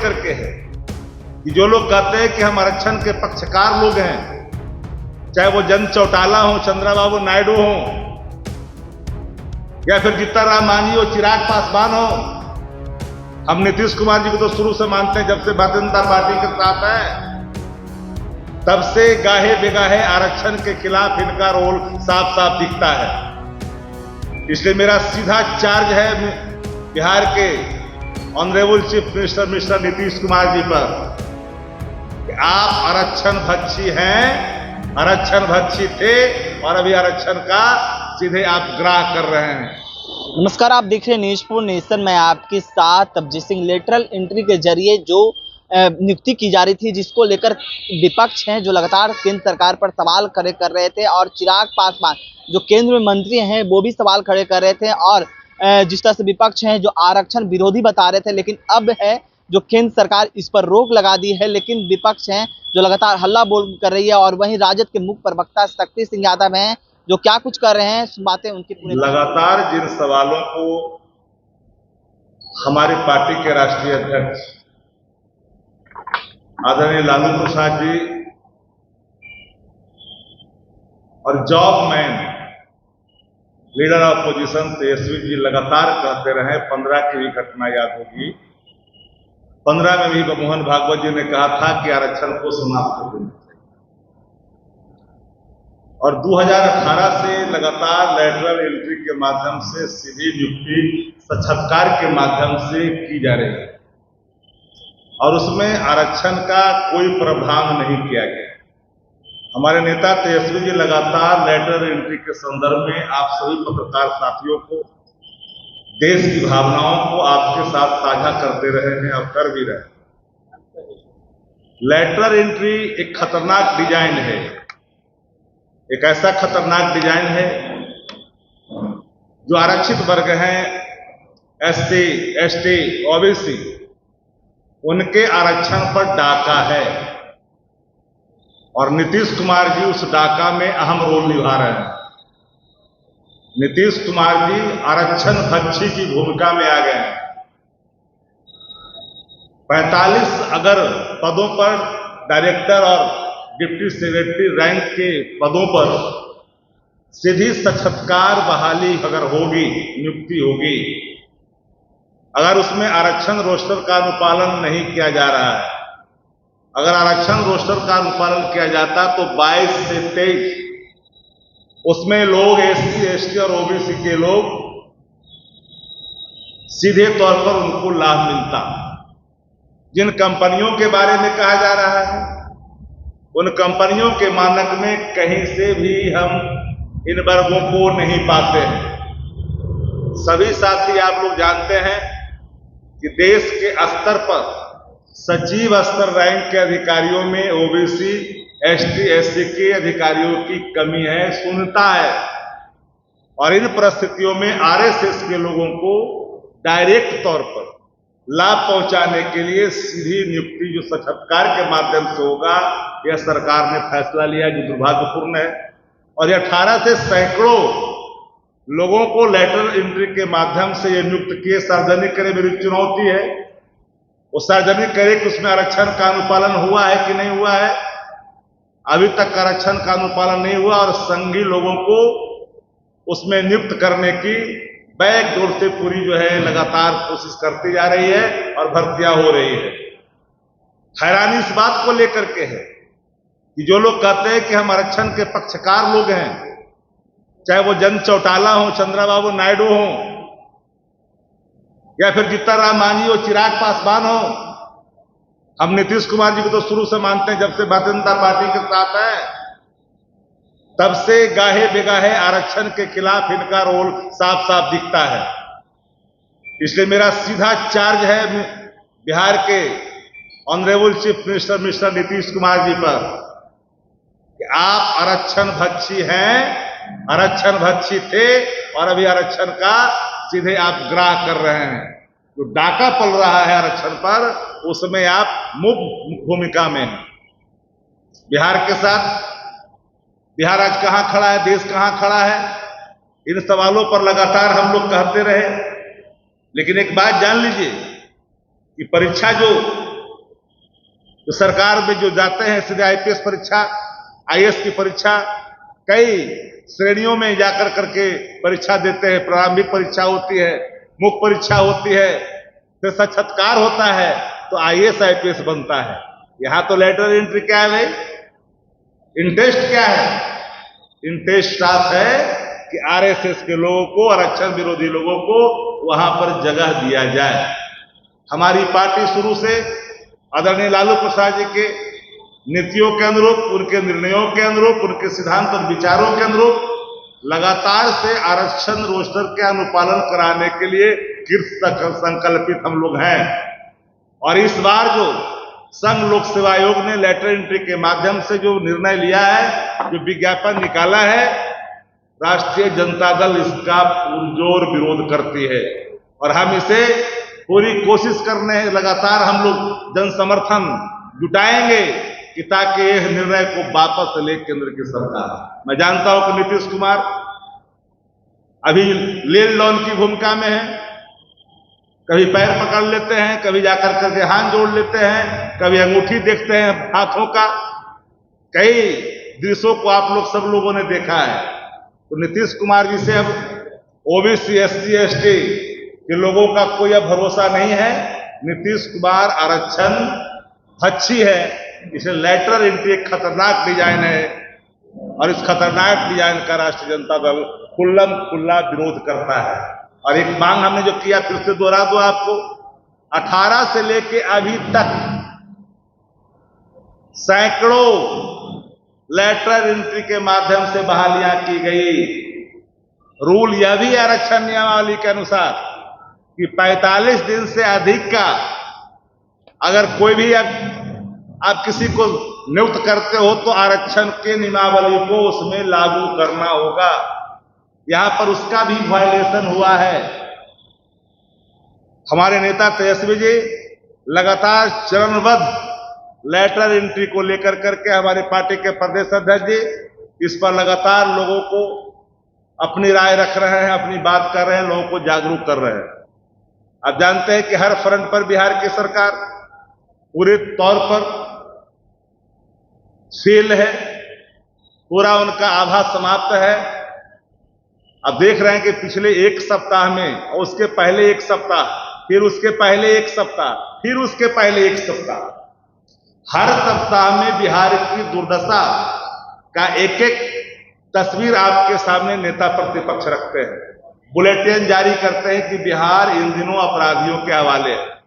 करके है कि जो लोग कहते हैं कि हम आरक्षण के पक्षकार लोग हैं, चाहे वो जन चौटाला हो, चंद्रबाबू नायडू हो, या फिर जीतनराम मांझी हो, चिराग पासवान हो, हम नीतीश कुमार जी को तो शुरू से मानते हैं, जब से भारतीय जनता पार्टी के साथ है तब से गाहे बेगाहे आरक्षण के खिलाफ इनका रोल साफ साफ दिखता है। इसलिए मेरा सीधा चार्ज है बिहार के honourable chief minister mister Nitish Kumar ji पर कि आप आरक्षण भक्षी हैं, आरक्षण भक्षी थे और अभी आरक्षण का सीधे आप ग्राह कर रहे हैं। नमस्कार, आप देख रहे हैं न्यूज़4 नेशन। मैं आपके साथ तबजीत सिंह। लेटरल एंट्री के जरिए जो नियुक्ति की जा रही थी, जिसको लेकर विपक्ष हैं जो लगातार केंद्र सरकार पर सवाल खड़े कर रहे थे, और चिराग पासवान जो केंद्र में मंत्री हैं वो भी सवाल खड़े कर रहे थे, और जिस तरह से विपक्ष हैं जो आरक्षण विरोधी बता रहे थे, लेकिन अब है जो केंद्र सरकार इस पर रोक लगा दी है। लेकिन विपक्ष हैं जो लगातार हल्ला बोल कर रही है, और वहीं राजद के मुख्य प्रवक्ता शक्ति सिंह यादव हैं जो क्या कुछ कर रहे हैं, बातें उनकी पूरी। लगातार जिन सवालों को हमारी पार्टी के राष्ट्रीय अध्यक्ष आदरणीय लालू प्रसाद जी और job man leader of opposition Tejashwi ji लगातार कहते रहे। 15 की भी घटना याद होगी, 15 में भी मोहन भागवत जी ने कहा था कि आरक्षण को समाप्त कर देना चाहिए, और 2018 से लगातार लेटरल एंट्री के माध्यम से सीधी नियुक्ति साक्षात्कार के माध्यम से की जा रही है, और उसमें आरक्षण का कोई प्रावधान नहीं किया गया। हमारे नेता तेजस्वी जी लगातार लेटरल एंट्री के संदर्भ में आप सभी पत्रकार साथियों को, देश की भावनाओं को आपके साथ साझा करते रहे हैं और कर भी रहे। लेटरल एंट्री एक खतरनाक डिजाइन है, एक ऐसा खतरनाक डिजाइन है जो आरक्षित वर्ग हैं, एससी, एसटी, ओबीसी, उनके आरक्षण पर डाका है, और नीतीश कुमार जी उस डाका में अहम रोल निभा रहे हैं। नीतीश कुमार जी आरक्षण भक्षी की भूमिका में आ गए हैं। 45 अगर पदों पर डायरेक्टर और डिप्टी सेक्रेटरी रैंक के पदों पर सीधी साक्षात्कार बहाली अगर होगी, नियुक्ति होगी, अगर उसमें आरक्षण रोस्टर का अनुपालन नहीं किया जा रहा है, अगर आरक्षण रोस्टर का अनुपालन किया जाता तो 22 से 23 उसमें लोग एससी, एसटी और ओबीसी के लोग सीधे तौर पर उनको लाभ मिलता। जिन कंपनियों के बारे में कहा जा रहा है, उन कंपनियों के मानक में कहीं से भी हम इन वर्गों को नहीं पाते हैं। सभी साथी आप लोग जानते हैं कि देश के स्तर पर सचिव स्तर रैंक के अधिकारियों में ओबीसी, एसटी, एससी के अधिकारियों की कमी है, शून्यता है, और इन परिस्थितियों में आरएसएस के लोगों को डायरेक्ट तौर पर लाभ पहुंचाने के लिए सीधी नियुक्ति जो साक्षात्कार के माध्यम से होगा, यह सरकार ने फैसला लिया, जो दुर्भाग्यपूर्ण है। और 18 से सैकड़ों लोगों को लेटरल एंट्री के माध्यम से यह नियुक्त किए। सार्वजनिक करे मेरी चुनौती है, वो सार्वजनिक करे कि उसमें आरक्षण का अनुपालन हुआ है कि नहीं हुआ है। अभी तक आरक्षण का अनुपालन नहीं हुआ, और संघी लोगों को उसमें नियुक्त करने की बैकडोर से पूरी जो है लगातार कोशिश करती जा रही है, और भर्तियां हो रही है। हैरानी इस बात को लेकर के है कि जो लोग कहते हैं कि हम आरक्षण के पक्षकार लोग हैं, चाहे वो जन चौटाला हो, चंद्रबाबू नायडू हो, या फिर जीतनराम मांझी हो, चिराग पासवान हो, हम नीतीश कुमार जी को तो शुरू से मानते हैं, जब से भारतीय जनता पार्टी के साथ है तब से गाहे बेगाहे आरक्षण के खिलाफ इनका रोल साफ साफ दिखता है। इसलिए मेरा सीधा चार्ज है बिहार के honourable chief minister mister Nitish Kumar ji पर कि आप आरक्षण भक्षी हैं, आरक्षण भक्षी थे, और अभी आरक्षण का सीधे आप ग्राह कर रहे हैं। जो डाका पल रहा है आरक्षण पर, उसमें आप मुख्य भूमिका में हैं। बिहार के साथ, बिहार आज कहां खड़ा है, देश कहां खड़ा है, इन सवालों पर लगातार हम लोग कहते रहे। लेकिन एक बात जान लीजिए कि परीक्षा जो जो सरकार में जो जाते हैं सीधे आईपीएस परीक्षा, आईएएस की परीक्षा, कई श्रेणियों में जाकर करके परीक्षा देते हैं। प्रारंभिक परीक्षा होती है, मुख्य परीक्षा होती है, फिर साक्षात्कार होता है, तो आईएएस आईपीएस बनता है। यहां तो लेटरल एंट्री क्या है भाई? इंटरेस्ट क्या है? इंटरेस्ट साफ है कि आरएसएस के लोगों को, आरक्षण विरोधी लोगों को वहां पर जगह दिया जाए। हमारी पार्टी शुरू से आदरणीय लालू प्रसाद जी के नीतियों के अनुरूप, उनके निर्णयों के अनुरूप, उनके सिद्धांत और विचारों के अनुरूप लगातार से आरक्षण रोस्टर के अनुपालन कराने के लिए कृत संकल्पित हम लोग हैं। और इस बार जो संघ लोक सेवा आयोग ने लेटर एंट्री के माध्यम से जो निर्णय लिया है, जो विज्ञापन निकाला है, राष्ट्रीय जनता दल इसका पुरजोर विरोध करती है। और हम इसे पूरी कोशिश करने लगातार हम लोग जन समर्थन जुटाएंगे कि ताकि यह निर्णय को वापस ले केंद्र की सरकार। मैं जानता हूं कि नीतीश कुमार अभी लेन लॉन की भूमिका में है, कभी पैर पकड़ लेते हैं, कभी जाकर करके हाथ जोड़ लेते हैं, कभी अंगूठी देखते हैं हाथों का। कई दृश्यों को आप लोग सब लोगों ने देखा है। तो नीतीश कुमार जी से अब ओबीसी, एससी, एसटी के लोगों का कोई अब भरोसा नहीं है। नीतीश कुमार आरक्षण भक्षी है। इसे लेटरल एंट्री एक खतरनाक डिजाइन है और इस खतरनाक डिजाइन का राष्ट्रीय जनता दल खुल्लम खुल्ला विरोध करता है। और एक मांग हमने जो किया, फिर से दोहरा दो आपको, 18 से लेके अभी तक सैकड़ों लेटरल एंट्री के माध्यम से बहालियां की गई। रूल यह भी आरक्षण नियमावली के अनुसार कि 45 दिन से अधिक का अगर कोई भी आप किसी को नियुक्त करते हो तो आरक्षण के नियमावली को उसमें लागू करना होगा। यहां पर उसका भी वायलेशन हुआ है। हमारे नेता तेजस्वी जी लगातार चरणबद्ध लेटर एंट्री को लेकर करके हमारी पार्टी के प्रदेश अध्यक्ष जी इस पर लगातार लोगों को अपनी राय रख रहे हैं, अपनी बात कर रहे हैं, लोगों को जागरूक कर रहे हैं। आप जानते हैं कि हर फ्रंट पर बिहार की सरकार पूरे तौर पर फेल है, पूरा उनका आभा समाप्त है। अब देख रहे हैं कि पिछले एक सप्ताह में और उसके पहले एक सप्ताह, फिर उसके पहले एक सप्ताह, फिर उसके पहले एक सप्ताह, हर सप्ताह में बिहार की दुर्दशा का एक एक तस्वीर आपके सामने नेता प्रतिपक्ष रखते हैं, बुलेटिन जारी करते हैं कि बिहार इन दिनों अपराधियों के हवाले है।